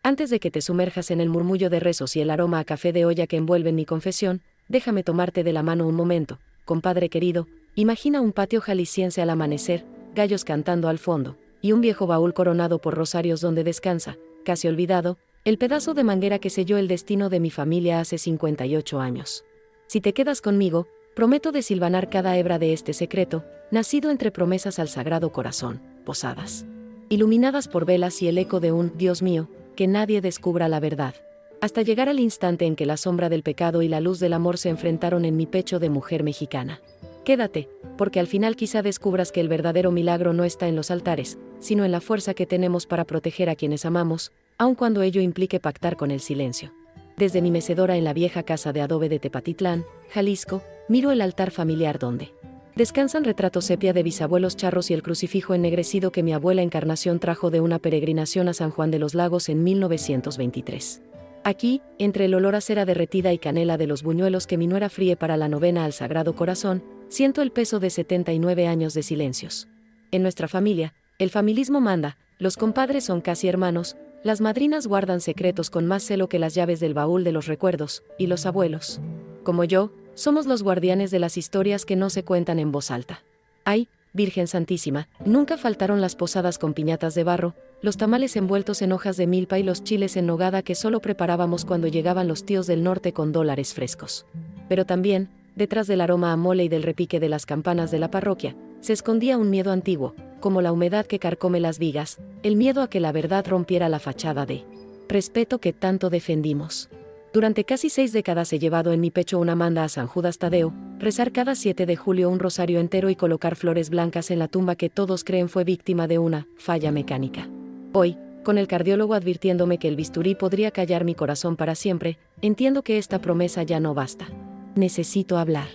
Antes de que te sumerjas en el murmullo de rezos y el aroma a café de olla que envuelven mi confesión, déjame tomarte de la mano un momento, compadre querido. Imagina un patio jalisciense al amanecer, gallos cantando al fondo, y un viejo baúl coronado por rosarios donde descansa, casi olvidado, el pedazo de manguera que selló el destino de mi familia hace 58 años. Si te quedas conmigo, prometo desilvanar cada hebra de este secreto, nacido entre promesas al Sagrado Corazón, posadas iluminadas por velas y el eco de un «Dios mío», que nadie descubra la verdad. Hasta llegar al instante en que la sombra del pecado y la luz del amor se enfrentaron en mi pecho de mujer mexicana. Quédate, porque al final quizá descubras que el verdadero milagro no está en los altares, sino en la fuerza que tenemos para proteger a quienes amamos, aun cuando ello implique pactar con el silencio. Desde mi mecedora en la vieja casa de adobe de Tepatitlán, Jalisco, miro el altar familiar donde descansan retratos sepia de bisabuelos charros y el crucifijo ennegrecido que mi abuela Encarnación trajo de una peregrinación a San Juan de los Lagos en 1923. Aquí, entre el olor a cera derretida y canela de los buñuelos que mi nuera fríe para la novena al Sagrado Corazón, siento el peso de 79 años de silencios. En nuestra familia, el familismo manda, los compadres son casi hermanos, las madrinas guardan secretos con más celo que las llaves del baúl de los recuerdos, y los abuelos, como yo, somos los guardianes de las historias que no se cuentan en voz alta. Ay, Virgen Santísima, nunca faltaron las posadas con piñatas de barro, los tamales envueltos en hojas de milpa y los chiles en nogada que solo preparábamos cuando llegaban los tíos del norte con dólares frescos. Pero también, detrás del aroma a mole y del repique de las campanas de la parroquia, se escondía un miedo antiguo, como la humedad que carcome las vigas, el miedo a que la verdad rompiera la fachada de respeto que tanto defendimos. Durante casi 6 décadas he llevado en mi pecho una manda a San Judas Tadeo, rezar cada 7 de julio un rosario entero y colocar flores blancas en la tumba que todos creen fue víctima de una falla mecánica. Hoy, con el cardiólogo advirtiéndome que el bisturí podría callar mi corazón para siempre, entiendo que esta promesa ya no basta. Necesito hablar.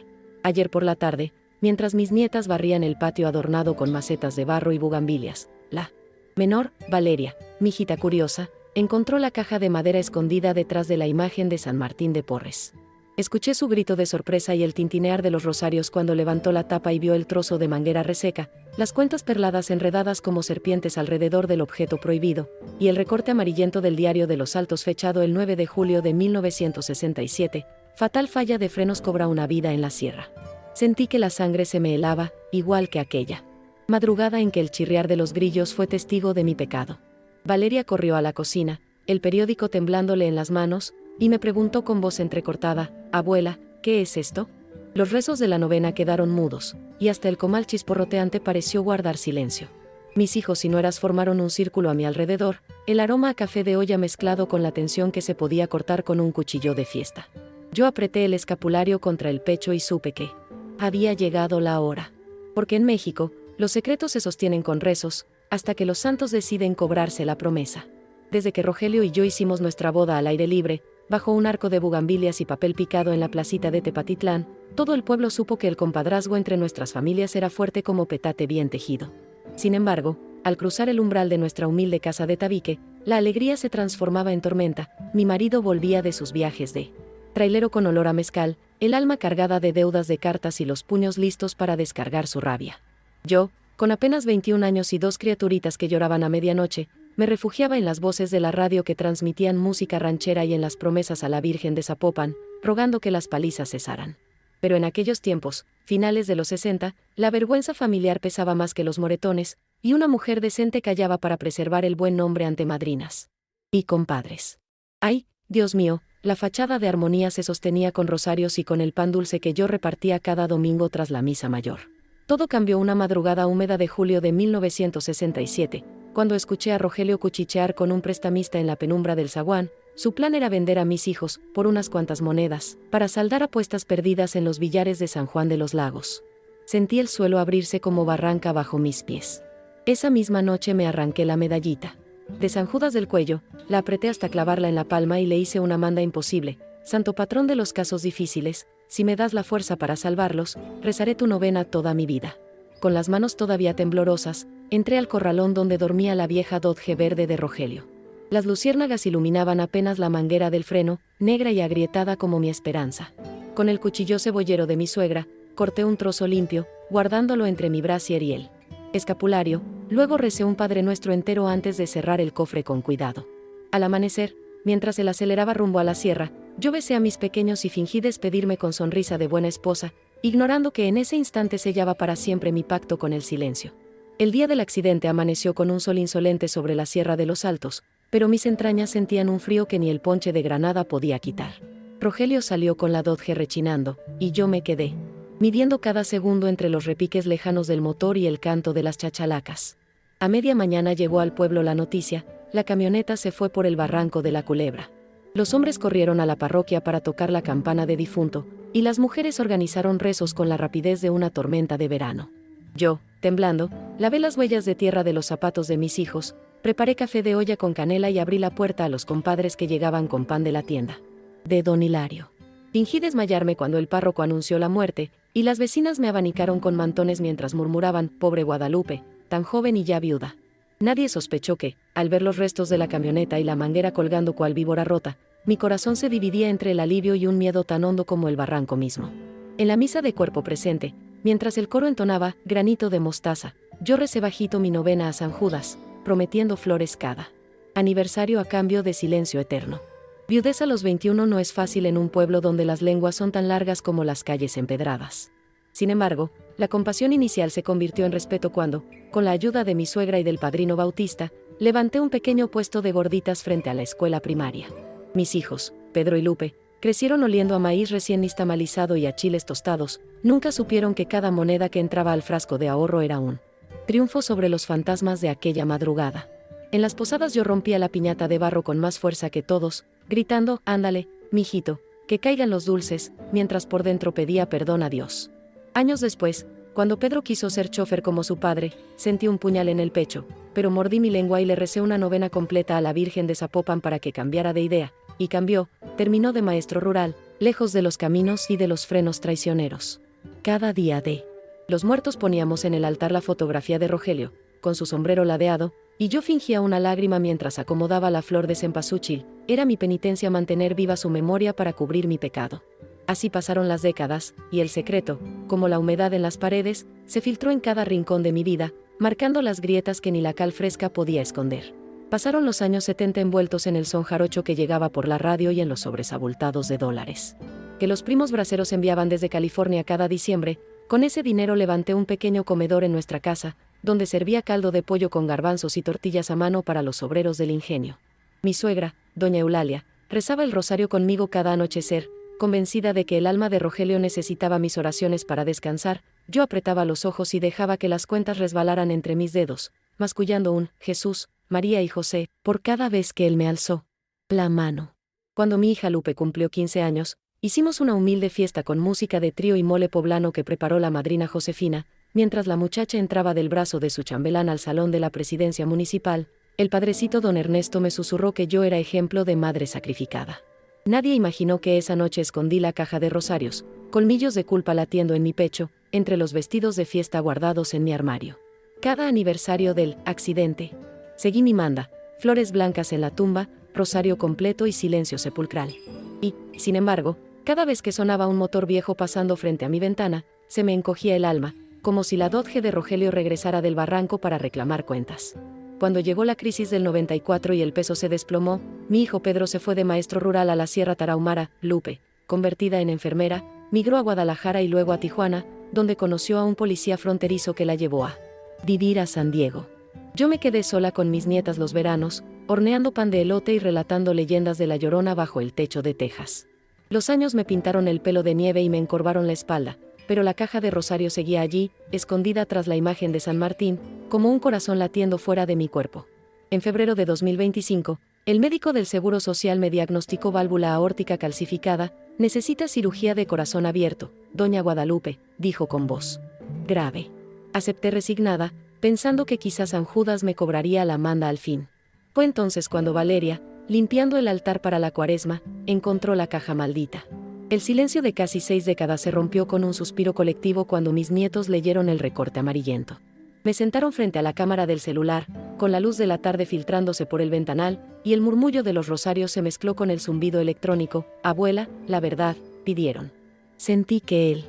Ayer por la tarde, mientras mis nietas barrían el patio adornado con macetas de barro y bugambilias, la menor, Valeria, mi hijita curiosa, encontró la caja de madera escondida detrás de la imagen de San Martín de Porres. Escuché su grito de sorpresa y el tintinear de los rosarios cuando levantó la tapa y vio el trozo de manguera reseca, las cuentas perladas enredadas como serpientes alrededor del objeto prohibido, y el recorte amarillento del diario de los Altos fechado el 9 de julio de 1967, fatal falla de frenos cobra una vida en la sierra. Sentí que la sangre se me helaba, igual que aquella madrugada en que el chirriar de los grillos fue testigo de mi pecado. Valeria corrió a la cocina, el periódico temblándole en las manos, y me preguntó con voz entrecortada: «Abuela, ¿qué es esto?». Los rezos de la novena quedaron mudos, y hasta el comal chisporroteante pareció guardar silencio. Mis hijos y nueras formaron un círculo a mi alrededor, el aroma a café de olla mezclado con la tensión que se podía cortar con un cuchillo de fiesta. Yo apreté el escapulario contra el pecho y supe que había llegado la hora. Porque en México, los secretos se sostienen con rezos, hasta que los santos deciden cobrarse la promesa. Desde que Rogelio y yo hicimos nuestra boda al aire libre, bajo un arco de bugambilias y papel picado en la placita de Tepatitlán, todo el pueblo supo que el compadrazgo entre nuestras familias era fuerte como petate bien tejido. Sin embargo, al cruzar el umbral de nuestra humilde casa de tabique, la alegría se transformaba en tormenta. Mi marido volvía de sus viajes de trailero con olor a mezcal, el alma cargada de deudas de cartas y los puños listos para descargar su rabia. Yo, con apenas 21 años y 2 criaturitas que lloraban a medianoche, me refugiaba en las voces de la radio que transmitían música ranchera y en las promesas a la Virgen de Zapopan, rogando que las palizas cesaran. Pero en aquellos tiempos, finales de los 60, la vergüenza familiar pesaba más que los moretones, y una mujer decente callaba para preservar el buen nombre ante madrinas y compadres. ¡Ay, Dios mío! La fachada de armonía se sostenía con rosarios y con el pan dulce que yo repartía cada domingo tras la misa mayor. Todo cambió una madrugada húmeda de julio de 1967, cuando escuché a Rogelio cuchichear con un prestamista en la penumbra del zaguán. Su plan era vender a mis hijos, por unas cuantas monedas, para saldar apuestas perdidas en los billares de San Juan de los Lagos. Sentí el suelo abrirse como barranca bajo mis pies. Esa misma noche me arranqué la medallita de San Judas del cuello, la apreté hasta clavarla en la palma y le hice una manda imposible: «Santo patrón de los casos difíciles, si me das la fuerza para salvarlos, rezaré tu novena toda mi vida». Con las manos todavía temblorosas, entré al corralón donde dormía la vieja Dodge verde de Rogelio. Las luciérnagas iluminaban apenas la manguera del freno, negra y agrietada como mi esperanza. Con el cuchillo cebollero de mi suegra, corté un trozo limpio, guardándolo entre mi brasier y el escapulario. Luego recé un Padre Nuestro entero antes de cerrar el cofre con cuidado. Al amanecer, mientras él aceleraba rumbo a la sierra, yo besé a mis pequeños y fingí despedirme con sonrisa de buena esposa, ignorando que en ese instante sellaba para siempre mi pacto con el silencio. El día del accidente amaneció con un sol insolente sobre la Sierra de los Altos, pero mis entrañas sentían un frío que ni el ponche de Granada podía quitar. Rogelio salió con la Dodge rechinando, y yo me quedé, midiendo cada segundo entre los repiques lejanos del motor y el canto de las chachalacas. A media mañana llegó al pueblo la noticia: la camioneta se fue por el barranco de la Culebra. Los hombres corrieron a la parroquia para tocar la campana de difunto, y las mujeres organizaron rezos con la rapidez de una tormenta de verano. Yo, temblando, lavé las huellas de tierra de los zapatos de mis hijos, preparé café de olla con canela y abrí la puerta a los compadres que llegaban con pan de la tienda de don Hilario. Fingí desmayarme cuando el párroco anunció la muerte, y las vecinas me abanicaron con mantones mientras murmuraban: pobre Guadalupe, tan joven y ya viuda. Nadie sospechó que, al ver los restos de la camioneta y la manguera colgando cual víbora rota, mi corazón se dividía entre el alivio y un miedo tan hondo como el barranco mismo. En la misa de cuerpo presente, mientras el coro entonaba Granito de mostaza, yo recé bajito mi novena a San Judas, prometiendo flores cada aniversario a cambio de silencio eterno. Viudez a los 21 no es fácil en un pueblo donde las lenguas son tan largas como las calles empedradas. Sin embargo, la compasión inicial se convirtió en respeto cuando, con la ayuda de mi suegra y del padrino Bautista, levanté un pequeño puesto de gorditas frente a la escuela primaria. Mis hijos, Pedro y Lupe, crecieron oliendo a maíz recién nixtamalizado y a chiles tostados. Nunca supieron que cada moneda que entraba al frasco de ahorro era un triunfo sobre los fantasmas de aquella madrugada. En las posadas yo rompía la piñata de barro con más fuerza que todos, gritando: ándale, mijito, que caigan los dulces, mientras por dentro pedía perdón a Dios. Años después, cuando Pedro quiso ser chofer como su padre, sentí un puñal en el pecho, pero mordí mi lengua y le recé una novena completa a la Virgen de Zapopan para que cambiara de idea, y cambió. Terminó de maestro rural, lejos de los caminos y de los frenos traicioneros. Cada día de los muertos poníamos en el altar la fotografía de Rogelio, con su sombrero ladeado, y yo fingía una lágrima mientras acomodaba la flor de cempasúchil. Era mi penitencia mantener viva su memoria para cubrir mi pecado. Así pasaron las décadas, y el secreto, como la humedad en las paredes, se filtró en cada rincón de mi vida, marcando las grietas que ni la cal fresca podía esconder. Pasaron los años 70 envueltos en el son jarocho que llegaba por la radio y en los sobres abultados de dólares que los primos braceros enviaban desde California cada diciembre. Con ese dinero levanté un pequeño comedor en nuestra casa, donde servía caldo de pollo con garbanzos y tortillas a mano para los obreros del ingenio. Mi suegra, doña Eulalia, rezaba el rosario conmigo cada anochecer, convencida de que el alma de Rogelio necesitaba mis oraciones para descansar. Yo apretaba los ojos y dejaba que las cuentas resbalaran entre mis dedos, mascullando un Jesús, María y José, por cada vez que él me alzó la mano. Cuando mi hija Lupe cumplió 15 años, hicimos una humilde fiesta con música de trío y mole poblano que preparó la madrina Josefina. Mientras la muchacha entraba del brazo de su chambelán al salón de la presidencia municipal, el padrecito don Ernesto me susurró que yo era ejemplo de madre sacrificada. Nadie imaginó que esa noche escondí la caja de rosarios, colmillos de culpa latiendo en mi pecho, entre los vestidos de fiesta guardados en mi armario. Cada aniversario del accidente, seguí mi manda: flores blancas en la tumba, rosario completo y silencio sepulcral. Y, sin embargo, cada vez que sonaba un motor viejo pasando frente a mi ventana, se me encogía el alma, como si la Dodge de Rogelio regresara del barranco para reclamar cuentas. Cuando llegó la crisis del 94 y el peso se desplomó, mi hijo Pedro se fue de maestro rural a la Sierra Tarahumara. Lupe, convertida en enfermera, migró a Guadalajara y luego a Tijuana, donde conoció a un policía fronterizo que la llevó a vivir a San Diego. Yo me quedé sola con mis nietas los veranos, horneando pan de elote y relatando leyendas de La Llorona bajo el techo de Texas. Los años me pintaron el pelo de nieve y me encorvaron la espalda, pero la caja de rosario seguía allí, escondida tras la imagen de San Martín, como un corazón latiendo fuera de mi cuerpo. En febrero de 2025, el médico del Seguro Social me diagnosticó válvula aórtica calcificada. Necesita cirugía de corazón abierto, doña Guadalupe, dijo con voz grave. Acepté resignada, pensando que quizás San Judas me cobraría la manda al fin. Fue entonces cuando Valeria, limpiando el altar para la Cuaresma, encontró la caja maldita. El silencio de casi 6 décadas se rompió con un suspiro colectivo cuando mis nietos leyeron el recorte amarillento. Me sentaron frente a la cámara del celular, con la luz de la tarde filtrándose por el ventanal, y el murmullo de los rosarios se mezcló con el zumbido electrónico. Abuela, la verdad, pidieron. Sentí que el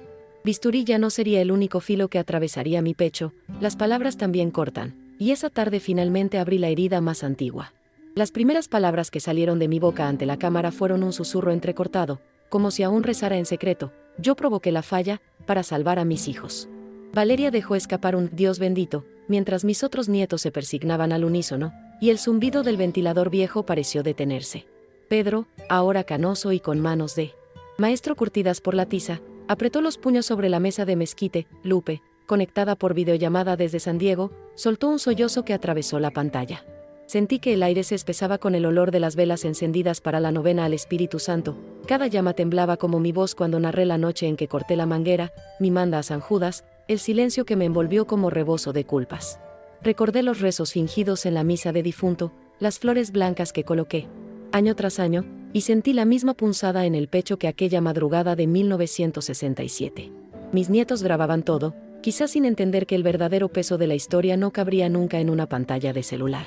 bisturí ya no sería el único filo que atravesaría mi pecho. Las palabras también cortan, y esa tarde finalmente abrí la herida más antigua. Las primeras palabras que salieron de mi boca ante la cámara fueron un susurro entrecortado, como si aún rezara en secreto. Yo provoqué la falla, para salvar a mis hijos. Valeria dejó escapar un «Dios bendito», mientras mis otros nietos se persignaban al unísono, y el zumbido del ventilador viejo pareció detenerse. Pedro, ahora canoso y con manos de maestro curtidas por la tiza, apretó los puños sobre la mesa de mezquite. Lupe, conectada por videollamada desde San Diego, soltó un sollozo que atravesó la pantalla. Sentí que el aire se espesaba con el olor de las velas encendidas para la novena al Espíritu Santo. Cada llama temblaba como mi voz cuando narré la noche en que corté la manguera, mi manda a San Judas, el silencio que me envolvió como rebozo de culpas. Recordé los rezos fingidos en la misa de difunto, las flores blancas que coloqué, año tras año, y sentí la misma punzada en el pecho que aquella madrugada de 1967. Mis nietos grababan todo, quizás sin entender que el verdadero peso de la historia no cabría nunca en una pantalla de celular.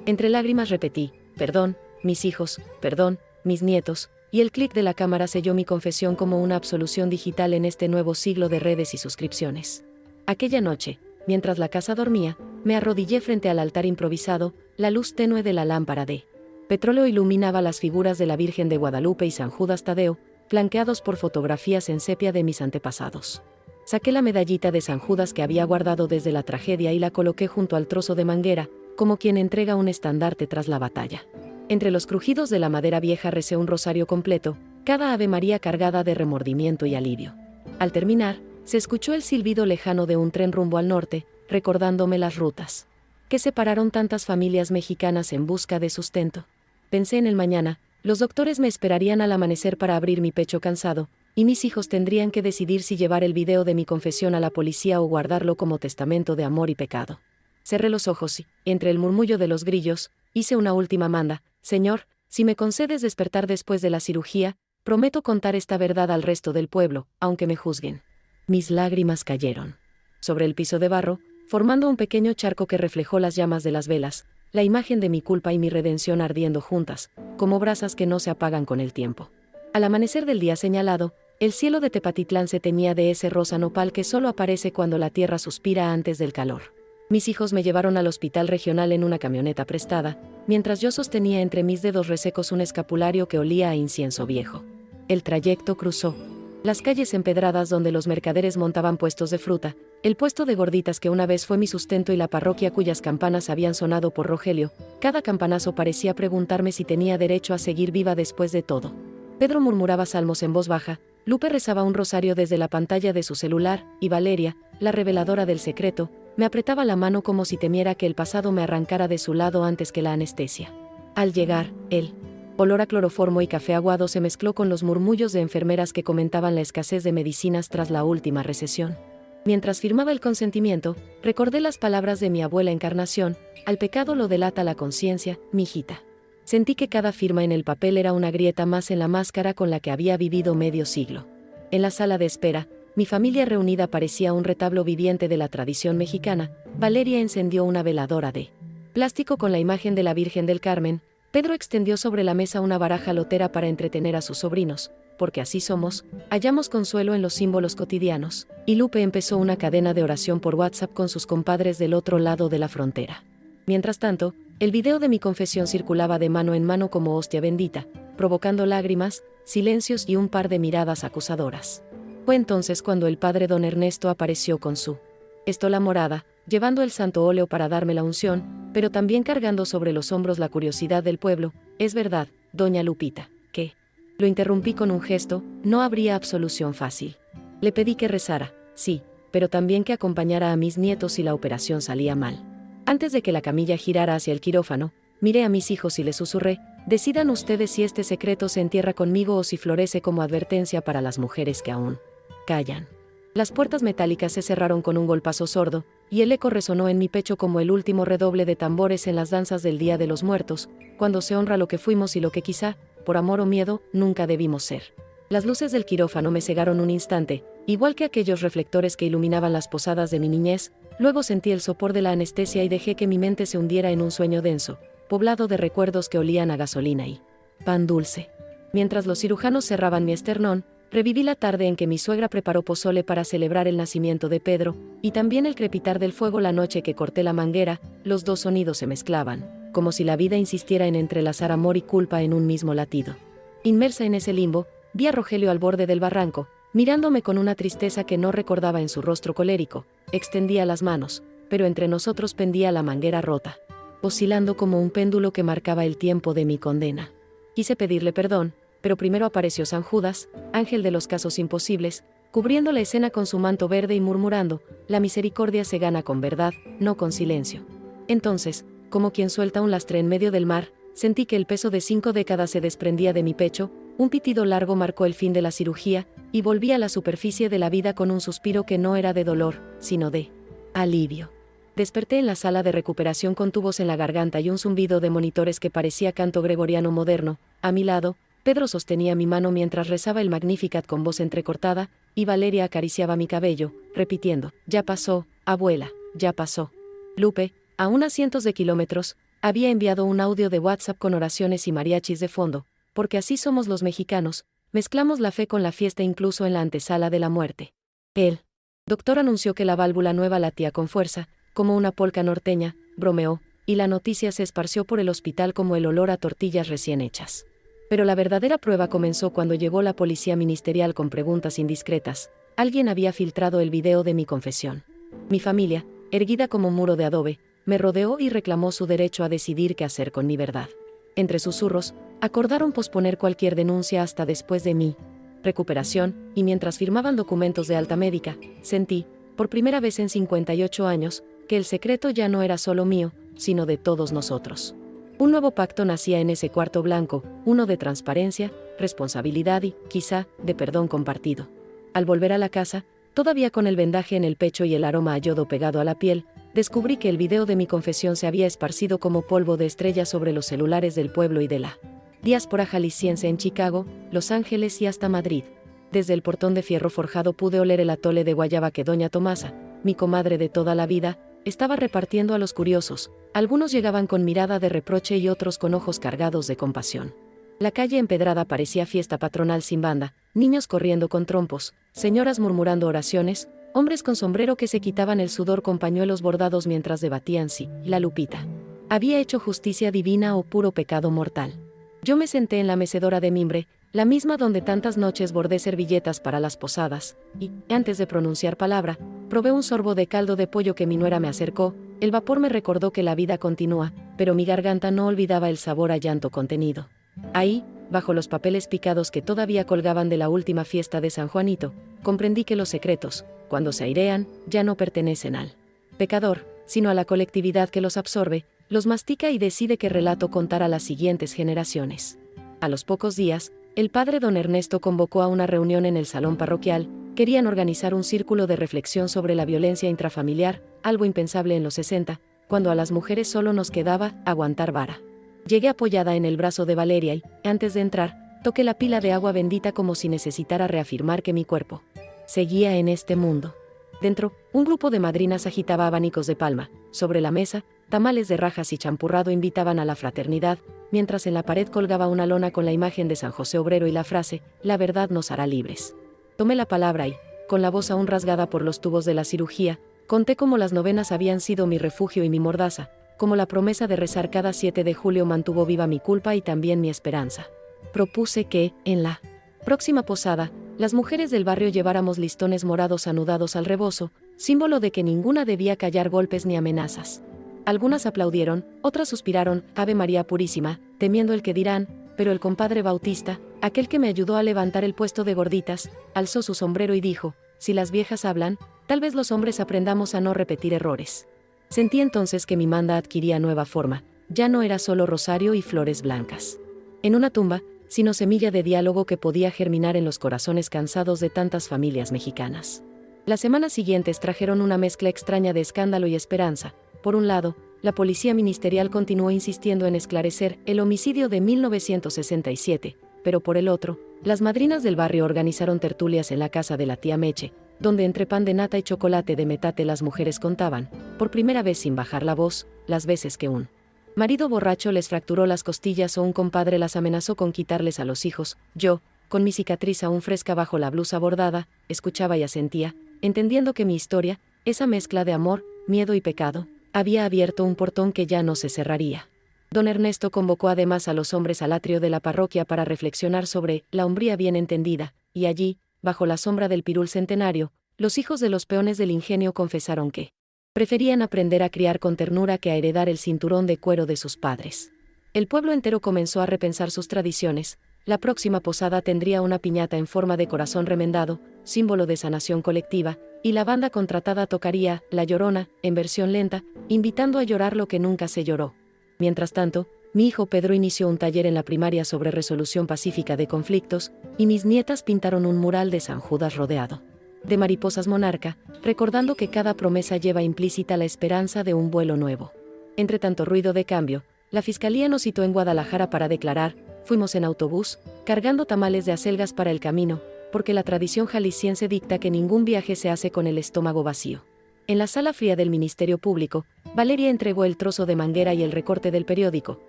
Entre lágrimas repetí: perdón, mis hijos, perdón, mis nietos, y el clic de la cámara selló mi confesión como una absolución digital en este nuevo siglo de redes y suscripciones. Aquella noche, mientras la casa dormía, me arrodillé frente al altar improvisado. La luz tenue de la lámpara de petróleo iluminaba las figuras de la Virgen de Guadalupe y San Judas Tadeo, flanqueados por fotografías en sepia de mis antepasados. Saqué la medallita de San Judas que había guardado desde la tragedia y la coloqué junto al trozo de manguera, como quien entrega un estandarte tras la batalla. Entre los crujidos de la madera vieja recé un rosario completo, cada Ave María cargada de remordimiento y alivio. Al terminar, se escuchó el silbido lejano de un tren rumbo al norte, recordándome las rutas que separaron tantas familias mexicanas en busca de sustento. Pensé en el mañana. Los doctores me esperarían al amanecer para abrir mi pecho cansado, y mis hijos tendrían que decidir si llevar el video de mi confesión a la policía o guardarlo como testamento de amor y pecado. Cerré los ojos y, entre el murmullo de los grillos, hice una última manda: Señor, si me concedes despertar después de la cirugía, prometo contar esta verdad al resto del pueblo, aunque me juzguen. Mis lágrimas cayeron sobre el piso de barro, formando un pequeño charco que reflejó las llamas de las velas, la imagen de mi culpa y mi redención ardiendo juntas, como brasas que no se apagan con el tiempo. Al amanecer del día señalado, el cielo de Tepatitlán se teñía de ese rosa nopal que solo aparece cuando la tierra suspira antes del calor. Mis hijos me llevaron al hospital regional en una camioneta prestada, mientras yo sostenía entre mis dedos resecos un escapulario que olía a incienso viejo. El trayecto cruzó las calles empedradas donde los mercaderes montaban puestos de fruta, el puesto de gorditas que una vez fue mi sustento y la parroquia cuyas campanas habían sonado por Rogelio. Cada campanazo parecía preguntarme si tenía derecho a seguir viva después de todo. Pedro murmuraba salmos en voz baja, Lupe rezaba un rosario desde la pantalla de su celular, y Valeria, la reveladora del secreto, me apretaba la mano como si temiera que el pasado me arrancara de su lado antes que la anestesia. Al llegar, el olor a cloroformo y café aguado se mezcló con los murmullos de enfermeras que comentaban la escasez de medicinas tras la última recesión. Mientras firmaba el consentimiento, recordé las palabras de mi abuela Encarnación: al pecado lo delata la conciencia, mijita. Sentí que cada firma en el papel era una grieta más en la máscara con la que había vivido medio siglo. En la sala de espera, mi familia reunida parecía un retablo viviente de la tradición mexicana. Valeria encendió una veladora de plástico con la imagen de la Virgen del Carmen. Pedro extendió sobre la mesa una baraja lotera para entretener a sus sobrinos, porque así somos, hallamos consuelo en los símbolos cotidianos, y Lupe empezó una cadena de oración por WhatsApp con sus compadres del otro lado de la frontera. Mientras tanto, el video de mi confesión circulaba de mano en mano como hostia bendita, provocando lágrimas, silencios y un par de miradas acusadoras. Fue entonces cuando el padre don Ernesto apareció con su estola morada, llevando el santo óleo para darme la unción, pero también cargando sobre los hombros la curiosidad del pueblo. Es verdad, doña Lupita, que... Lo interrumpí con un gesto: no habría absolución fácil. Le pedí que rezara, sí, pero también que acompañara a mis nietos si la operación salía mal. Antes de que la camilla girara hacia el quirófano, miré a mis hijos y les susurré: decidan ustedes si este secreto se entierra conmigo o si florece como advertencia para las mujeres que aún callan. Las puertas metálicas se cerraron con un golpazo sordo, y el eco resonó en mi pecho como el último redoble de tambores en las danzas del Día de los Muertos, cuando se honra lo que fuimos y lo que quizá, por amor o miedo, nunca debimos ser. Las luces del quirófano me cegaron un instante, igual que aquellos reflectores que iluminaban las posadas de mi niñez. Luego sentí el sopor de la anestesia y dejé que mi mente se hundiera en un sueño denso, poblado de recuerdos que olían a gasolina y pan dulce. Mientras los cirujanos cerraban mi esternón, reviví la tarde en que mi suegra preparó pozole para celebrar el nacimiento de Pedro, y también el crepitar del fuego la noche que corté la manguera. Los dos sonidos se mezclaban. como si la vida insistiera en entrelazar amor y culpa en un mismo latido. Inmersa en ese limbo, vi a Rogelio al borde del barranco, mirándome con una tristeza que no recordaba en su rostro colérico. Extendía las manos, pero entre nosotros pendía la manguera rota, oscilando como un péndulo que marcaba el tiempo de mi condena. Quise pedirle perdón, pero primero apareció San Judas, ángel de los casos imposibles, cubriendo la escena con su manto verde y murmurando: la misericordia se gana con verdad, no con silencio. Entonces, como quien suelta un lastre en medio del mar, sentí que el peso de 5 décadas se desprendía de mi pecho, un pitido largo marcó el fin de la cirugía, y volví a la superficie de la vida con un suspiro que no era de dolor, sino de alivio. Desperté en la sala de recuperación con tubos en la garganta y un zumbido de monitores que parecía canto gregoriano moderno. A mi lado, Pedro sostenía mi mano mientras rezaba el Magnificat con voz entrecortada, y Valeria acariciaba mi cabello, repitiendo: ya pasó, abuela, ya pasó. Lupe, a unos cientos de kilómetros, había enviado un audio de WhatsApp con oraciones y mariachis de fondo, porque así somos los mexicanos, mezclamos la fe con la fiesta incluso en la antesala de la muerte. El doctor anunció que la válvula nueva latía con fuerza, como una polca norteña, bromeó, y la noticia se esparció por el hospital como el olor a tortillas recién hechas. Pero la verdadera prueba comenzó cuando llegó la policía ministerial con preguntas indiscretas. Alguien había filtrado el video de mi confesión. Mi familia, erguida como muro de adobe, me rodeó y reclamó su derecho a decidir qué hacer con mi verdad. Entre susurros, acordaron posponer cualquier denuncia hasta después de mi recuperación, y mientras firmaban documentos de alta médica, sentí, por primera vez en 58 años, que el secreto ya no era solo mío, sino de todos nosotros. Un nuevo pacto nacía en ese cuarto blanco, uno de transparencia, responsabilidad y, quizá, de perdón compartido. Al volver a la casa, todavía con el vendaje en el pecho y el aroma a yodo pegado a la piel, descubrí que el video de mi confesión se había esparcido como polvo de estrella sobre los celulares del pueblo y de la diáspora jalisciense en Chicago, Los Ángeles y hasta Madrid. Desde el portón de fierro forjado pude oler el atole de guayaba que doña Tomasa, mi comadre de toda la vida, estaba repartiendo a los curiosos. Algunos llegaban con mirada de reproche y otros con ojos cargados de compasión. La calle empedrada parecía fiesta patronal sin banda, niños corriendo con trompos, señoras murmurando oraciones, hombres con sombrero que se quitaban el sudor con pañuelos bordados mientras debatían si la Lupita había hecho justicia divina o puro pecado mortal. Yo me senté en la mecedora de mimbre, la misma donde tantas noches bordé servilletas para las posadas, y, antes de pronunciar palabra, probé un sorbo de caldo de pollo que mi nuera me acercó. El vapor me recordó que la vida continúa, pero mi garganta no olvidaba el sabor a llanto contenido. Ahí, bajo los papeles picados que todavía colgaban de la última fiesta de San Juanito, comprendí que los secretos, cuando se airean, ya no pertenecen al pecador, sino a la colectividad que los absorbe, los mastica y decide qué relato contar a las siguientes generaciones. A los pocos días, el padre don Ernesto convocó a una reunión en el salón parroquial. Querían organizar un círculo de reflexión sobre la violencia intrafamiliar, algo impensable en los 60, cuando a las mujeres solo nos quedaba aguantar vara. Llegué apoyada en el brazo de Valeria y, antes de entrar, toqué la pila de agua bendita como si necesitara reafirmar que mi cuerpo seguía en este mundo. Dentro, un grupo de madrinas agitaba abanicos de palma. Sobre la mesa, tamales de rajas y champurrado invitaban a la fraternidad, mientras en la pared colgaba una lona con la imagen de San José Obrero y la frase: la verdad nos hará libres. Tomé la palabra y, con la voz aún rasgada por los tubos de la cirugía, conté cómo las novenas habían sido mi refugio y mi mordaza, cómo la promesa de rezar cada 7 de julio mantuvo viva mi culpa y también mi esperanza. Propuse que, en la próxima posada, las mujeres del barrio lleváramos listones morados anudados al rebozo, símbolo de que ninguna debía callar golpes ni amenazas. Algunas aplaudieron, otras suspiraron: Ave María Purísima, temiendo el que dirán, pero el compadre Bautista, aquel que me ayudó a levantar el puesto de gorditas, alzó su sombrero y dijo: si las viejas hablan, tal vez los hombres aprendamos a no repetir errores. Sentí entonces que mi manda adquiría nueva forma, ya no era solo rosario y flores blancas en una tumba, sino semilla de diálogo que podía germinar en los corazones cansados de tantas familias mexicanas. Las semanas siguientes trajeron una mezcla extraña de escándalo y esperanza. Por un lado, la policía ministerial continuó insistiendo en esclarecer el homicidio de 1967, pero por el otro, las madrinas del barrio organizaron tertulias en la casa de la tía Meche, donde entre pan de nata y chocolate de metate las mujeres contaban, por primera vez sin bajar la voz, las veces que un marido borracho les fracturó las costillas o un compadre las amenazó con quitarles a los hijos. Yo, con mi cicatriz aún fresca bajo la blusa bordada, escuchaba y asentía, entendiendo que mi historia, esa mezcla de amor, miedo y pecado, había abierto un portón que ya no se cerraría. Don Ernesto convocó además a los hombres al atrio de la parroquia para reflexionar sobre la hombría bien entendida, y allí, bajo la sombra del pirul centenario, los hijos de los peones del ingenio confesaron que preferían aprender a criar con ternura que a heredar el cinturón de cuero de sus padres. El pueblo entero comenzó a repensar sus tradiciones. La próxima posada tendría una piñata en forma de corazón remendado, símbolo de sanación colectiva, y la banda contratada tocaría La Llorona, en versión lenta, invitando a llorar lo que nunca se lloró. Mientras tanto, mi hijo Pedro inició un taller en la primaria sobre resolución pacífica de conflictos, y mis nietas pintaron un mural de San Judas rodeado de mariposas monarca, recordando que cada promesa lleva implícita la esperanza de un vuelo nuevo. Entre tanto ruido de cambio, la fiscalía nos citó en Guadalajara para declarar. Fuimos en autobús, cargando tamales de acelgas para el camino, porque la tradición jalisciense dicta que ningún viaje se hace con el estómago vacío. En la sala fría del Ministerio Público, Valeria entregó el trozo de manguera y el recorte del periódico.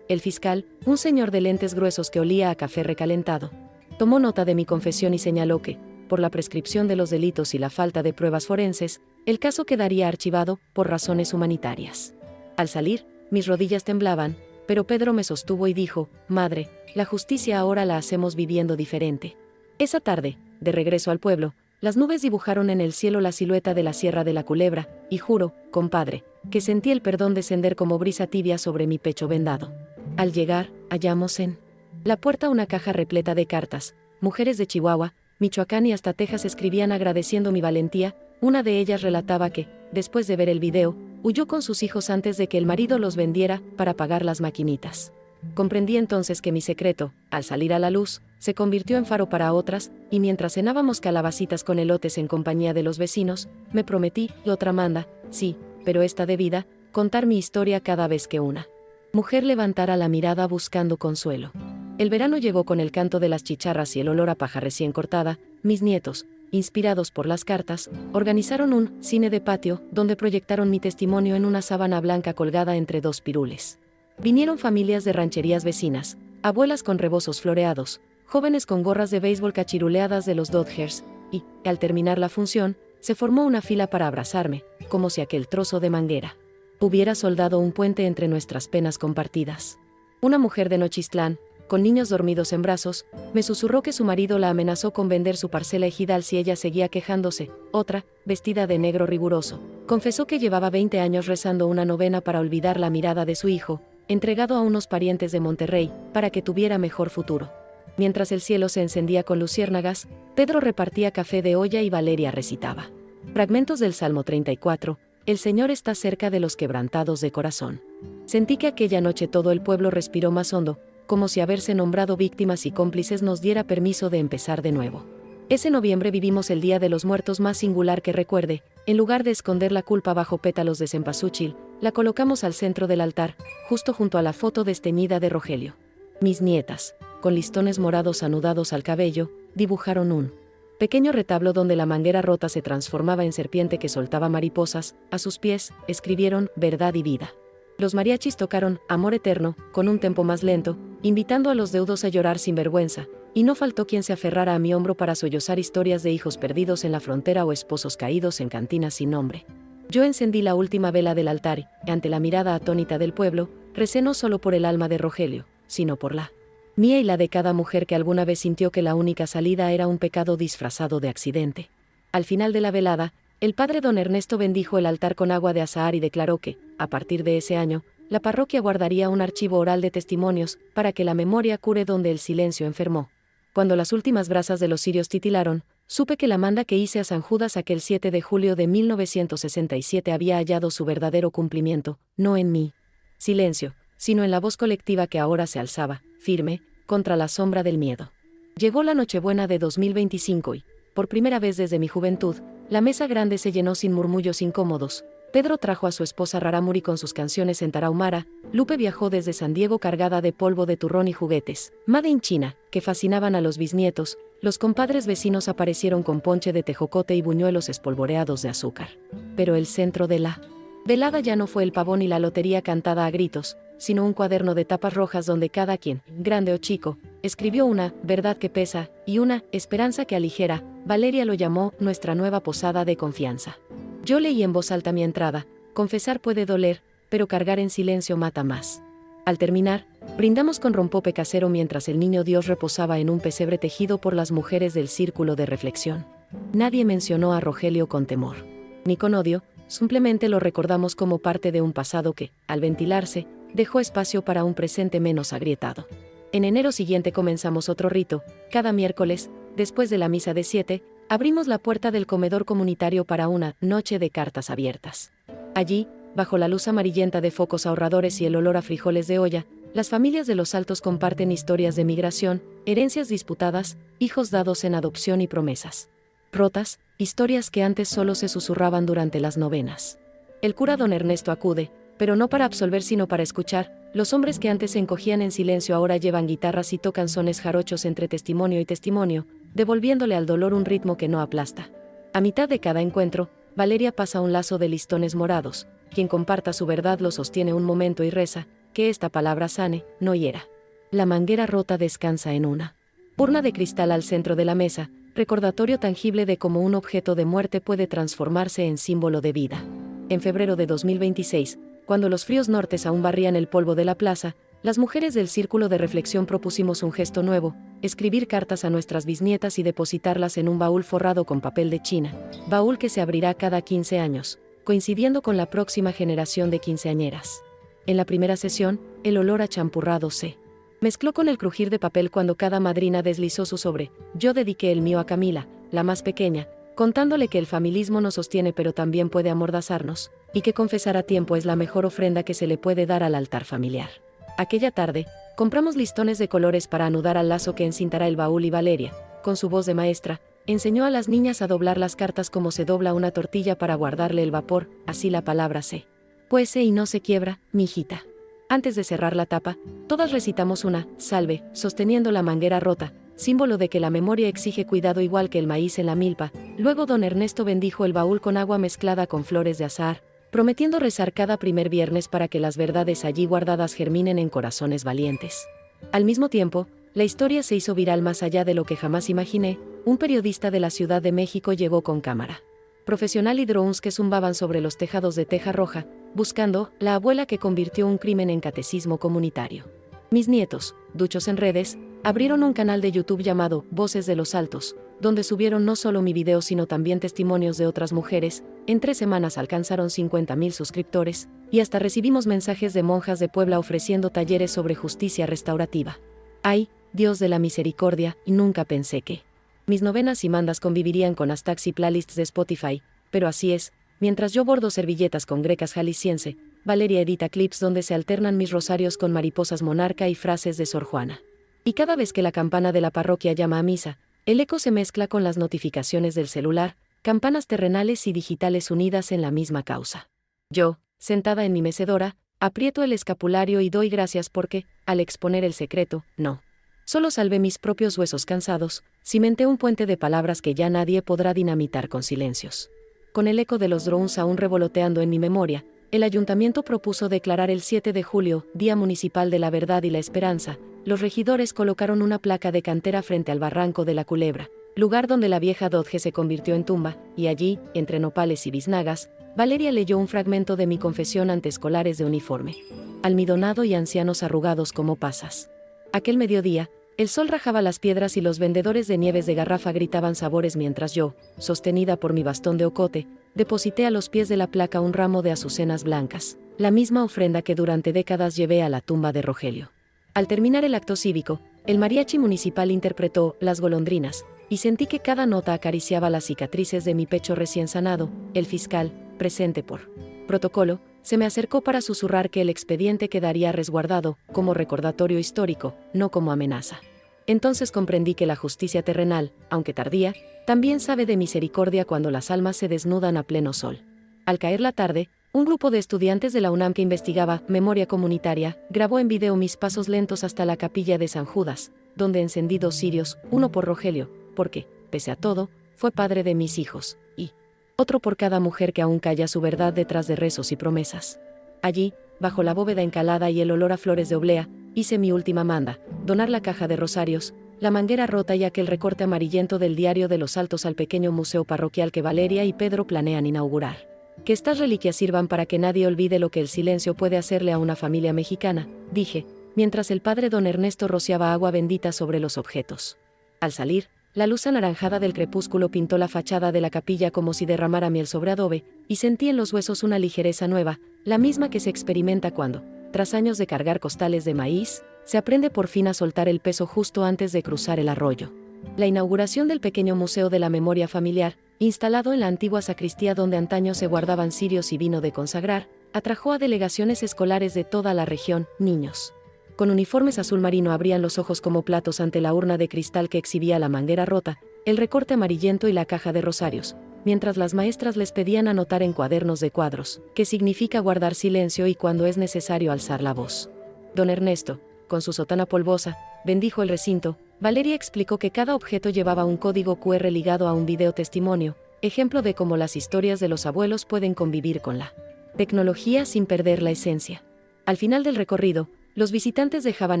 El fiscal, un señor de lentes gruesos que olía a café recalentado, tomó nota de mi confesión y señaló que, por la prescripción de los delitos y la falta de pruebas forenses, el caso quedaría archivado por razones humanitarias. Al salir, mis rodillas temblaban, pero Pedro me sostuvo y dijo: «Madre, la justicia ahora la hacemos viviendo diferente». Esa tarde, de regreso al pueblo, las nubes dibujaron en el cielo la silueta de la Sierra de la Culebra, y juro, compadre, que sentí el perdón descender como brisa tibia sobre mi pecho vendado. Al llegar, hallamos en la puerta una caja repleta de cartas. Mujeres de Chihuahua, Michoacán y hasta Texas escribían agradeciendo mi valentía. Una de ellas relataba que, después de ver el video, huyó con sus hijos antes de que el marido los vendiera para pagar las maquinitas. Comprendí entonces que mi secreto, al salir a la luz, se convirtió en faro para otras, y mientras cenábamos calabacitas con elotes en compañía de los vecinos, me prometí, y otra manda, sí, pero esta debida, contar mi historia cada vez que una mujer levantara la mirada buscando consuelo. El verano llegó con el canto de las chicharras y el olor a paja recién cortada. Mis nietos, inspirados por las cartas, organizaron un cine de patio, donde proyectaron mi testimonio en una sábana blanca colgada entre dos pirules. Vinieron familias de rancherías vecinas, abuelas con rebozos floreados, jóvenes con gorras de béisbol cachiruleadas de los Dodgers, y, al terminar la función, se formó una fila para abrazarme, como si aquel trozo de manguera hubiera soldado un puente entre nuestras penas compartidas. Una mujer de Nochistlán, con niños dormidos en brazos, me susurró que su marido la amenazó con vender su parcela ejidal si ella seguía quejándose. Otra, vestida de negro riguroso, confesó que llevaba 20 años rezando una novena para olvidar la mirada de su hijo, entregado a unos parientes de Monterrey, para que tuviera mejor futuro. Mientras el cielo se encendía con luciérnagas, Pedro repartía café de olla y Valeria recitaba fragmentos del Salmo 34, «El Señor está cerca de los quebrantados de corazón». Sentí que aquella noche todo el pueblo respiró más hondo, como si haberse nombrado víctimas y cómplices nos diera permiso de empezar de nuevo. Ese noviembre vivimos el Día de los Muertos más singular que recuerde. En lugar de esconder la culpa bajo pétalos de cempasúchil, la colocamos al centro del altar, justo junto a la foto desteñida de Rogelio. Mis nietas, con listones morados anudados al cabello, dibujaron un pequeño retablo donde la manguera rota se transformaba en serpiente que soltaba mariposas. A sus pies, escribieron «Verdad y vida». Los mariachis tocaron «Amor eterno», con un tempo más lento, invitando a los deudos a llorar sin vergüenza, y no faltó quien se aferrara a mi hombro para sollozar historias de hijos perdidos en la frontera o esposos caídos en cantinas sin nombre. Yo encendí la última vela del altar y, ante la mirada atónita del pueblo, recé no solo por el alma de Rogelio, sino por la mía y la de cada mujer que alguna vez sintió que la única salida era un pecado disfrazado de accidente. Al final de la velada, el padre don Ernesto bendijo el altar con agua de azahar y declaró que, a partir de ese año, la parroquia guardaría un archivo oral de testimonios para que la memoria cure donde el silencio enfermó. Cuando las últimas brasas de los cirios titilaron, supe que la manda que hice a San Judas aquel 7 de julio de 1967 había hallado su verdadero cumplimiento, no en mi silencio, sino en la voz colectiva que ahora se alzaba, firme, contra la sombra del miedo. Llegó la Nochebuena de 2025 y, por primera vez desde mi juventud, la mesa grande se llenó sin murmullos incómodos. Pedro trajo a su esposa Rarámuri con sus canciones en tarahumara. Lupe viajó desde San Diego cargada de polvo de turrón y juguetes Made in China, que fascinaban a los bisnietos. Los compadres vecinos aparecieron con ponche de tejocote y buñuelos espolvoreados de azúcar. Pero el centro de la velada ya no fue el pavón y la lotería cantada a gritos, sino un cuaderno de tapas rojas donde cada quien, grande o chico, escribió una verdad que pesa y una esperanza que aligera. Valeria lo llamó nuestra nueva posada de confianza. Yo leí en voz alta mi entrada: confesar puede doler, pero cargar en silencio mata más. Al terminar, brindamos con rompope casero mientras el niño Dios reposaba en un pesebre tejido por las mujeres del círculo de reflexión. Nadie mencionó a Rogelio con temor, ni con odio, simplemente lo recordamos como parte de un pasado que, al ventilarse, dejó espacio para un presente menos agrietado. En enero siguiente comenzamos otro rito. Cada miércoles, después de la misa de 7, abrimos la puerta del comedor comunitario para una noche de cartas abiertas. Allí, bajo la luz amarillenta de focos ahorradores y el olor a frijoles de olla, las familias de Los Altos comparten historias de migración, herencias disputadas, hijos dados en adopción y promesas rotas, historias que antes solo se susurraban durante las novenas. El cura don Ernesto acude, pero no para absolver sino para escuchar. Los hombres que antes se encogían en silencio ahora llevan guitarras y tocan sones jarochos entre testimonio y testimonio, devolviéndole al dolor un ritmo que no aplasta. A mitad de cada encuentro, Valeria pasa un lazo de listones morados. Quien comparta su verdad lo sostiene un momento y reza, que esta palabra sane, no hiera. La manguera rota descansa en una urna de cristal al centro de la mesa, recordatorio tangible de cómo un objeto de muerte puede transformarse en símbolo de vida. En febrero de 2026, cuando los fríos nortes aún barrían el polvo de la plaza, las mujeres del Círculo de Reflexión propusimos un gesto nuevo: escribir cartas a nuestras bisnietas y depositarlas en un baúl forrado con papel de China, baúl que se abrirá cada 15 años, coincidiendo con la próxima generación de quinceañeras. En la primera sesión, el olor a champurrado se mezcló con el crujir de papel cuando cada madrina deslizó su sobre. Yo dediqué el mío a Camila, la más pequeña, contándole que el familismo nos sostiene pero también puede amordazarnos, y que confesar a tiempo es la mejor ofrenda que se le puede dar al altar familiar. Aquella tarde, compramos listones de colores para anudar al lazo que encintará el baúl y Valeria, con su voz de maestra, enseñó a las niñas a doblar las cartas como se dobla una tortilla para guardarle el vapor. Así la palabra se cuece y no se quiebra, mijita. Antes de cerrar la tapa, todas recitamos una salve, sosteniendo la manguera rota, símbolo de que la memoria exige cuidado igual que el maíz en la milpa. Luego don Ernesto bendijo el baúl con agua mezclada con flores de azahar, prometiendo rezar cada primer viernes para que las verdades allí guardadas germinen en corazones valientes. Al mismo tiempo, la historia se hizo viral más allá de lo que jamás imaginé. Un periodista de la Ciudad de México llegó con cámara profesional y drones que zumbaban sobre los tejados de teja roja, buscando la abuela que convirtió un crimen en catecismo comunitario. Mis nietos, duchos en redes, abrieron un canal de YouTube llamado Voces de los Altos, donde subieron no solo mi video sino también testimonios de otras mujeres. En 3 semanas alcanzaron 50,000 suscriptores, y hasta recibimos mensajes de monjas de Puebla ofreciendo talleres sobre justicia restaurativa. Ay, Dios de la misericordia, y nunca pensé que mis novenas y mandas convivirían con hashtags y playlists de Spotify, pero así es. Mientras yo bordo servilletas con grecas jalisciense, Valeria edita clips donde se alternan mis rosarios con mariposas monarca y frases de Sor Juana. Y cada vez que la campana de la parroquia llama a misa, el eco se mezcla con las notificaciones del celular, campanas terrenales y digitales unidas en la misma causa. Yo, sentada en mi mecedora, aprieto el escapulario y doy gracias porque, al exponer el secreto, no solo salvé mis propios huesos cansados, cimenté un puente de palabras que ya nadie podrá dinamitar con silencios. Con el eco de los drones aún revoloteando en mi memoria, el ayuntamiento propuso declarar el 7 de julio, Día Municipal de la Verdad y la Esperanza. Los regidores colocaron una placa de cantera frente al barranco de la Culebra, lugar donde la vieja Dodge se convirtió en tumba, y allí, entre nopales y biznagas, Valeria leyó un fragmento de mi confesión ante escolares de uniforme almidonado y ancianos arrugados como pasas. Aquel mediodía, el sol rajaba las piedras y los vendedores de nieves de garrafa gritaban sabores mientras yo, sostenida por mi bastón de ocote, deposité a los pies de la placa un ramo de azucenas blancas, la misma ofrenda que durante décadas llevé a la tumba de Rogelio. Al terminar el acto cívico, el mariachi municipal interpretó Las golondrinas, y sentí que cada nota acariciaba las cicatrices de mi pecho recién sanado. El fiscal, presente por protocolo, se me acercó para susurrar que el expediente quedaría resguardado, como recordatorio histórico, no como amenaza. Entonces comprendí que la justicia terrenal, aunque tardía, también sabe de misericordia cuando las almas se desnudan a pleno sol. Al caer la tarde, un grupo de estudiantes de la UNAM que investigaba memoria comunitaria grabó en video mis pasos lentos hasta la capilla de San Judas, donde encendí 2 cirios, uno por Rogelio, porque, pese a todo, fue padre de mis hijos, y otro por cada mujer que aún calla su verdad detrás de rezos y promesas. Allí, bajo la bóveda encalada y el olor a flores de oblea, hice mi última manda: donar la caja de rosarios, la manguera rota y aquel recorte amarillento del Diario de los Altos al pequeño museo parroquial que Valeria y Pedro planean inaugurar. Que estas reliquias sirvan para que nadie olvide lo que el silencio puede hacerle a una familia mexicana, dije, mientras el padre don Ernesto rociaba agua bendita sobre los objetos. Al salir, la luz anaranjada del crepúsculo pintó la fachada de la capilla como si derramara miel sobre adobe, y sentí en los huesos una ligereza nueva, la misma que se experimenta cuando, tras años de cargar costales de maíz, se aprende por fin a soltar el peso justo antes de cruzar el arroyo. La inauguración del pequeño Museo de la Memoria Familiar, instalado en la antigua sacristía donde antaño se guardaban cirios y vino de consagrar, atrajo a delegaciones escolares de toda la región, niños. Con uniformes azul marino abrían los ojos como platos ante la urna de cristal que exhibía la manguera rota, el recorte amarillento y la caja de rosarios, mientras las maestras les pedían anotar en cuadernos de cuadros, que significa guardar silencio y cuando es necesario alzar la voz. Don Ernesto, con su sotana polvosa, bendijo el recinto. Valeria explicó que cada objeto llevaba un código QR ligado a un video testimonio, ejemplo de cómo las historias de los abuelos pueden convivir con la tecnología sin perder la esencia. Al final del recorrido, los visitantes dejaban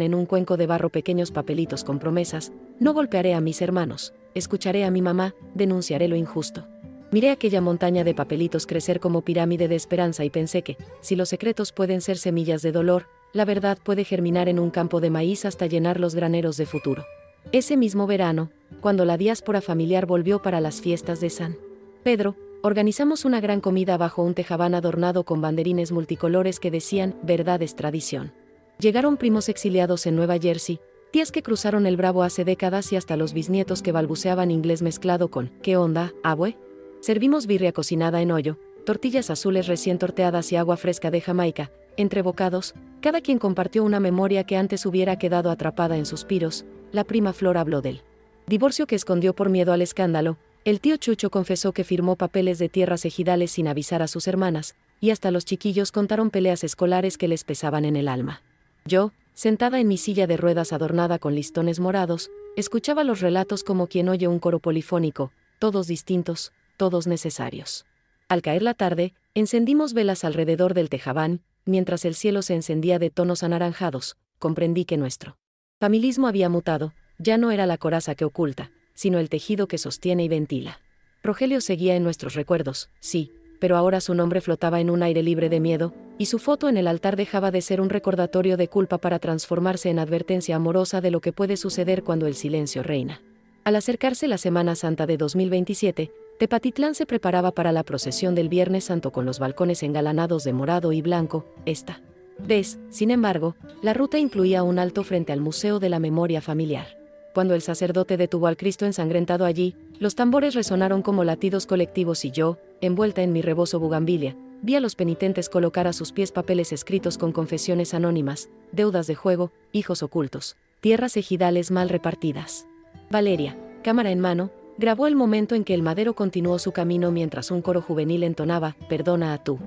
en un cuenco de barro pequeños papelitos con promesas: no golpearé a mis hermanos, escucharé a mi mamá, denunciaré lo injusto. Miré aquella montaña de papelitos crecer como pirámide de esperanza y pensé que, si los secretos pueden ser semillas de dolor, la verdad puede germinar en un campo de maíz hasta llenar los graneros de futuro. Ese mismo verano, cuando la diáspora familiar volvió para las fiestas de San Pedro, organizamos una gran comida bajo un tejabán adornado con banderines multicolores que decían: verdad es tradición. Llegaron primos exiliados en Nueva Jersey, tías que cruzaron el Bravo hace décadas y hasta los bisnietos que balbuceaban inglés mezclado con ¿qué onda, abue? Servimos birria cocinada en hoyo, tortillas azules recién torteadas y agua fresca de Jamaica. Entre bocados, cada quien compartió una memoria que antes hubiera quedado atrapada en suspiros. La prima Flor habló del divorcio que escondió por miedo al escándalo, el tío Chucho confesó que firmó papeles de tierras ejidales sin avisar a sus hermanas, y hasta los chiquillos contaron peleas escolares que les pesaban en el alma. Yo, sentada en mi silla de ruedas adornada con listones morados, escuchaba los relatos como quien oye un coro polifónico, todos distintos, todos necesarios. Al caer la tarde, encendimos velas alrededor del tejabán, mientras el cielo se encendía de tonos anaranjados. Comprendí que nuestro familismo había mutado, ya no era la coraza que oculta, sino el tejido que sostiene y ventila. Rogelio seguía en nuestros recuerdos, sí, pero ahora su nombre flotaba en un aire libre de miedo, y su foto en el altar dejaba de ser un recordatorio de culpa para transformarse en advertencia amorosa de lo que puede suceder cuando el silencio reina. Al acercarse la Semana Santa de 2027, Tepatitlán se preparaba para la procesión del Viernes Santo con los balcones engalanados de morado y blanco. Esta vez, sin embargo, la ruta incluía un alto frente al Museo de la Memoria Familiar. Cuando el sacerdote detuvo al Cristo ensangrentado allí, los tambores resonaron como latidos colectivos y yo, envuelta en mi rebozo bugambilia, vi a los penitentes colocar a sus pies papeles escritos con confesiones anónimas, deudas de juego, hijos ocultos, tierras ejidales mal repartidas. Valeria, cámara en mano, grabó el momento en que el madero continuó su camino mientras un coro juvenil entonaba: perdona a tu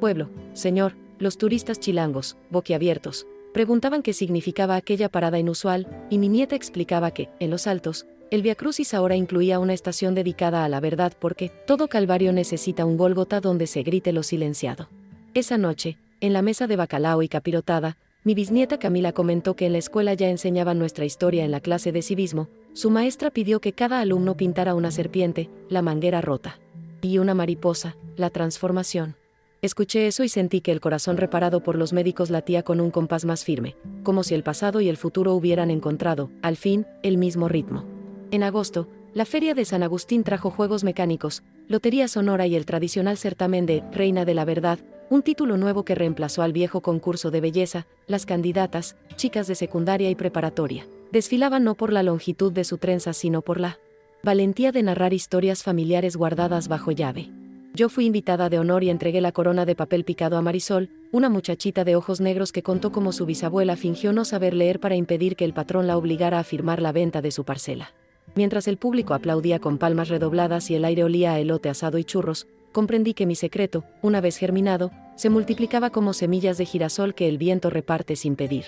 pueblo, Señor. Los turistas chilangos, boquiabiertos, preguntaban qué significaba aquella parada inusual, y mi nieta explicaba que, en Los Altos, el Viacrucis ahora incluía una estación dedicada a la verdad porque todo calvario necesita un Gólgota donde se grite lo silenciado. Esa noche, en la mesa de bacalao y capirotada, mi bisnieta Camila comentó que en la escuela ya enseñaban nuestra historia en la clase de civismo. Su maestra pidió que cada alumno pintara una serpiente, la manguera rota, y una mariposa, la transformación. Escuché eso y sentí que el corazón reparado por los médicos latía con un compás más firme, como si el pasado y el futuro hubieran encontrado, al fin, el mismo ritmo. En agosto, la Feria de San Agustín trajo juegos mecánicos, lotería sonora y el tradicional certamen de Reina de la Verdad, un título nuevo que reemplazó al viejo concurso de belleza. Las candidatas, chicas de secundaria y preparatoria, desfilaban no por la longitud de su trenza sino por la valentía de narrar historias familiares guardadas bajo llave. Yo fui invitada de honor y entregué la corona de papel picado a Marisol, una muchachita de ojos negros que contó cómo su bisabuela fingió no saber leer para impedir que el patrón la obligara a firmar la venta de su parcela. Mientras el público aplaudía con palmas redobladas y el aire olía a elote asado y churros, comprendí que mi secreto, una vez germinado, se multiplicaba como semillas de girasol que el viento reparte sin pedir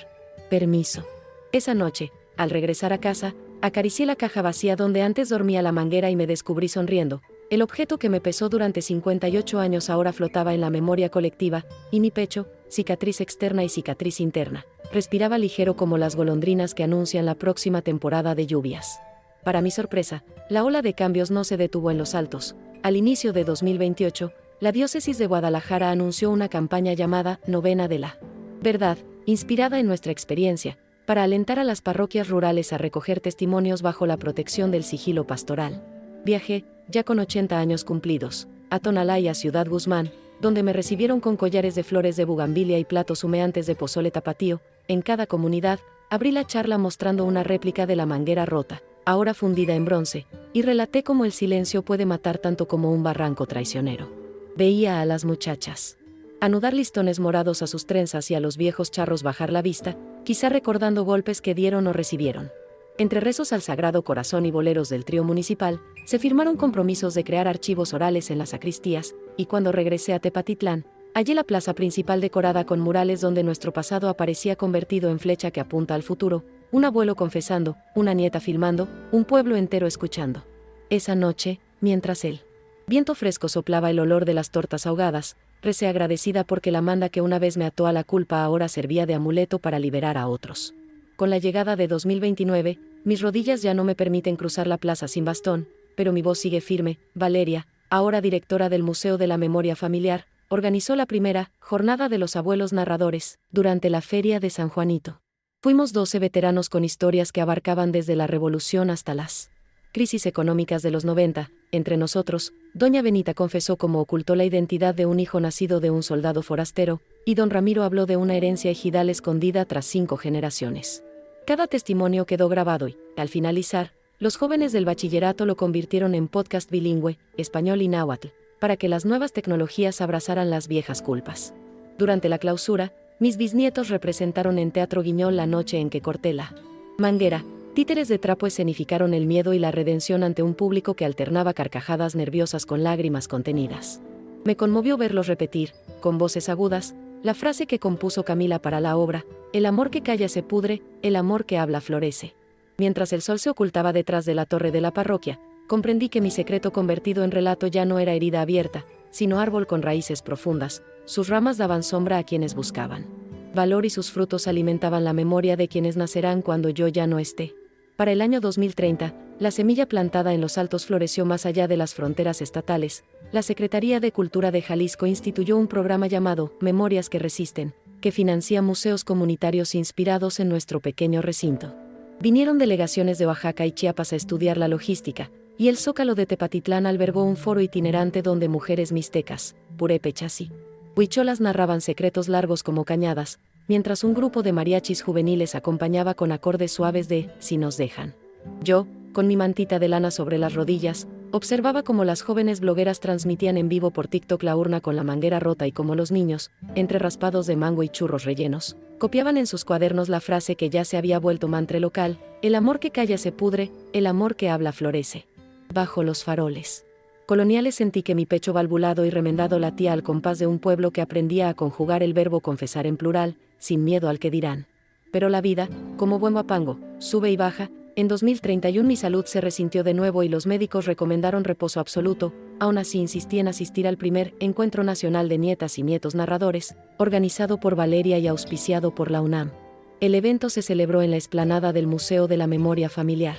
permiso. Esa noche, al regresar a casa, acaricié la caja vacía donde antes dormía la manguera y me descubrí sonriendo. El objeto que me pesó durante 58 años ahora flotaba en la memoria colectiva, y mi pecho, cicatriz externa y cicatriz interna, respiraba ligero como las golondrinas que anuncian la próxima temporada de lluvias. Para mi sorpresa, la ola de cambios no se detuvo en Los Altos. Al inicio de 2028, la Diócesis de Guadalajara anunció una campaña llamada Novena de la Verdad, inspirada en nuestra experiencia, para alentar a las parroquias rurales a recoger testimonios bajo la protección del sigilo pastoral. Viajé, ya con 80 años cumplidos, a Tonalá y a Ciudad Guzmán, donde me recibieron con collares de flores de bugambilia y platos humeantes de pozole tapatío. En cada comunidad, abrí la charla mostrando una réplica de la manguera rota, ahora fundida en bronce, y relaté cómo el silencio puede matar tanto como un barranco traicionero. Veía a las muchachas anudar listones morados a sus trenzas y a los viejos charros bajar la vista, quizá recordando golpes que dieron o recibieron. Entre rezos al Sagrado Corazón y boleros del trío municipal, se firmaron compromisos de crear archivos orales en las sacristías, y cuando regresé a Tepatitlán, hallé la plaza principal decorada con murales donde nuestro pasado aparecía convertido en flecha que apunta al futuro, un abuelo confesando, una nieta filmando, un pueblo entero escuchando. Esa noche, mientras el viento fresco soplaba el olor de las tortas ahogadas, recé agradecida porque la manda que una vez me ató a la culpa ahora servía de amuleto para liberar a otros. Con la llegada de 2029, mis rodillas ya no me permiten cruzar la plaza sin bastón, pero mi voz sigue firme. Valeria, ahora directora del Museo de la Memoria Familiar, organizó la primera jornada de los abuelos narradores, durante la Feria de San Juanito. Fuimos 12 veteranos con historias que abarcaban desde la Revolución hasta las crisis económicas de los 90, entre nosotros, doña Benita confesó cómo ocultó la identidad de un hijo nacido de un soldado forastero, y don Ramiro habló de una herencia ejidal escondida tras 5 generaciones. Cada testimonio quedó grabado y, al finalizar, los jóvenes del bachillerato lo convirtieron en podcast bilingüe, español y náhuatl, para que las nuevas tecnologías abrazaran las viejas culpas. Durante la clausura, mis bisnietos representaron en Teatro Guiñol la noche en que corté la manguera. Títeres de trapo escenificaron el miedo y la redención ante un público que alternaba carcajadas nerviosas con lágrimas contenidas. Me conmovió verlos repetir, con voces agudas, la frase que compuso Camila para la obra: el amor que calla se pudre, el amor que habla florece. Mientras el sol se ocultaba detrás de la torre de la parroquia, comprendí que mi secreto convertido en relato ya no era herida abierta, sino árbol con raíces profundas. Sus ramas daban sombra a quienes buscaban valor y sus frutos alimentaban la memoria de quienes nacerán cuando yo ya no esté. Para el año 2030, la semilla plantada en los Altos floreció más allá de las fronteras estatales. La Secretaría de Cultura de Jalisco instituyó un programa llamado Memorias que Resisten, que financia museos comunitarios inspirados en nuestro pequeño recinto. Vinieron delegaciones de Oaxaca y Chiapas a estudiar la logística, y el Zócalo de Tepatitlán albergó un foro itinerante donde mujeres mixtecas, purépechas y huicholas narraban secretos largos como cañadas, mientras un grupo de mariachis juveniles acompañaba con acordes suaves de Si nos dejan. Yo, con mi mantita de lana sobre las rodillas, observaba cómo las jóvenes blogueras transmitían en vivo por TikTok la urna con la manguera rota y cómo los niños, entre raspados de mango y churros rellenos, copiaban en sus cuadernos la frase que ya se había vuelto mantra local: el amor que calla se pudre, el amor que habla florece. Bajo los faroles coloniales sentí que mi pecho valvulado y remendado latía al compás de un pueblo que aprendía a conjugar el verbo confesar en plural, sin miedo al que dirán. Pero la vida, como buen guapango, sube y baja. En 2031 mi salud se resintió de nuevo y los médicos recomendaron reposo absoluto. Aún así insistí en asistir al primer Encuentro Nacional de Nietas y Nietos Narradores, organizado por Valeria y auspiciado por la UNAM. El evento se celebró en la explanada del Museo de la Memoria Familiar.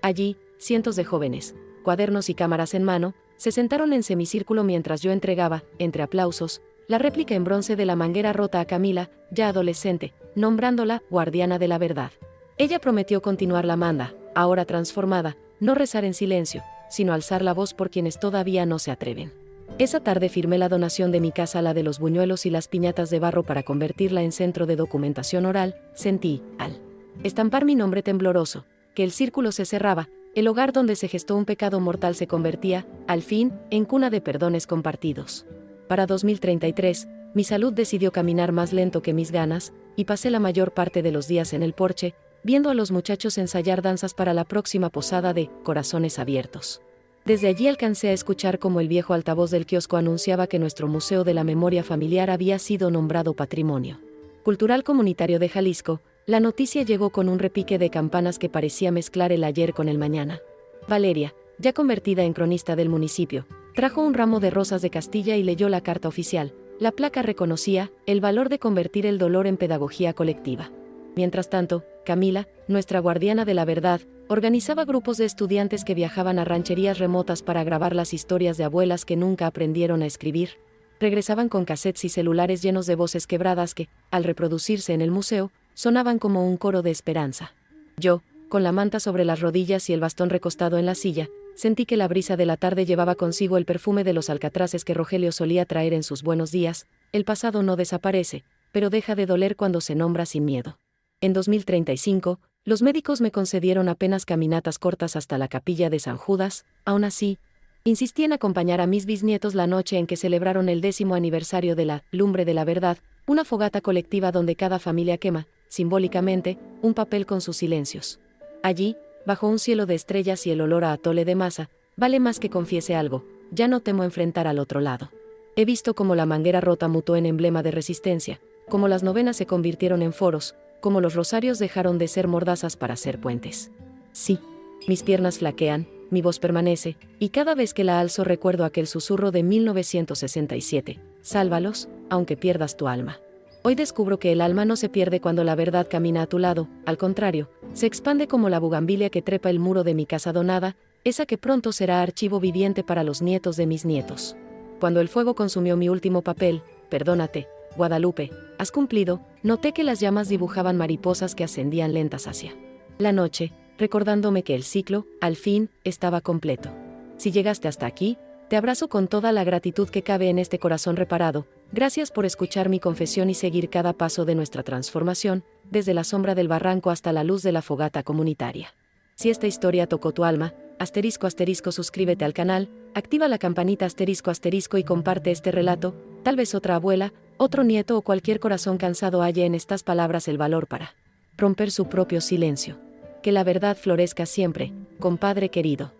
Allí, cientos de jóvenes, cuadernos y cámaras en mano, se sentaron en semicírculo mientras yo entregaba, entre aplausos, la réplica en bronce de la manguera rota a Camila, ya adolescente, nombrándola guardiana de la verdad. Ella prometió continuar la manda, ahora transformada, no rezar en silencio, sino alzar la voz por quienes todavía no se atreven. Esa tarde firmé la donación de mi casa a la de los buñuelos y las piñatas de barro para convertirla en centro de documentación oral. Sentí, al estampar mi nombre tembloroso, que el círculo se cerraba. El hogar donde se gestó un pecado mortal se convertía, al fin, en cuna de perdones compartidos. Para 2033, mi salud decidió caminar más lento que mis ganas, y pasé la mayor parte de los días en el porche, viendo a los muchachos ensayar danzas para la próxima posada de Corazones Abiertos. Desde allí alcancé a escuchar cómo el viejo altavoz del kiosco anunciaba que nuestro Museo de la Memoria Familiar había sido nombrado Patrimonio Cultural Comunitario de Jalisco. La noticia llegó con un repique de campanas que parecía mezclar el ayer con el mañana. Valeria, ya convertida en cronista del municipio, trajo un ramo de rosas de Castilla y leyó la carta oficial. La placa reconocía el valor de convertir el dolor en pedagogía colectiva. Mientras tanto, Camila, nuestra guardiana de la verdad, organizaba grupos de estudiantes que viajaban a rancherías remotas para grabar las historias de abuelas que nunca aprendieron a escribir. Regresaban con cassettes y celulares llenos de voces quebradas que, al reproducirse en el museo, sonaban como un coro de esperanza. Yo, con la manta sobre las rodillas y el bastón recostado en la silla, sentí que la brisa de la tarde llevaba consigo el perfume de los alcatraces que Rogelio solía traer en sus buenos días. El pasado no desaparece, pero deja de doler cuando se nombra sin miedo. En 2035, los médicos me concedieron apenas caminatas cortas hasta la capilla de San Judas. Aún así, insistí en acompañar a mis bisnietos la noche en que celebraron el 10º aniversario de la Lumbre de la Verdad, una fogata colectiva donde cada familia quema, simbólicamente, un papel con sus silencios. Allí, bajo un cielo de estrellas y el olor a atole de masa, vale más que confiese algo, ya no temo enfrentar al otro lado. He visto cómo la manguera rota mutó en emblema de resistencia, cómo las novenas se convirtieron en foros, cómo los rosarios dejaron de ser mordazas para ser puentes. Sí, mis piernas flaquean, mi voz permanece, y cada vez que la alzo recuerdo aquel susurro de 1967, sálvalos, aunque pierdas tu alma. Hoy descubro que el alma no se pierde cuando la verdad camina a tu lado, al contrario, se expande como la bugambilia que trepa el muro de mi casa donada, esa que pronto será archivo viviente para los nietos de mis nietos. Cuando el fuego consumió mi último papel, perdónate, Guadalupe, has cumplido, noté que las llamas dibujaban mariposas que ascendían lentas hacia la noche, recordándome que el ciclo, al fin, estaba completo. Si llegaste hasta aquí, te abrazo con toda la gratitud que cabe en este corazón reparado. Gracias por escuchar mi confesión y seguir cada paso de nuestra transformación, desde la sombra del barranco hasta la luz de la fogata comunitaria. Si esta historia tocó tu alma, *** suscríbete al canal, activa la campanita *** y comparte este relato. Tal vez otra abuela, otro nieto o cualquier corazón cansado halle en estas palabras el valor para romper su propio silencio. Que la verdad florezca siempre, compadre querido.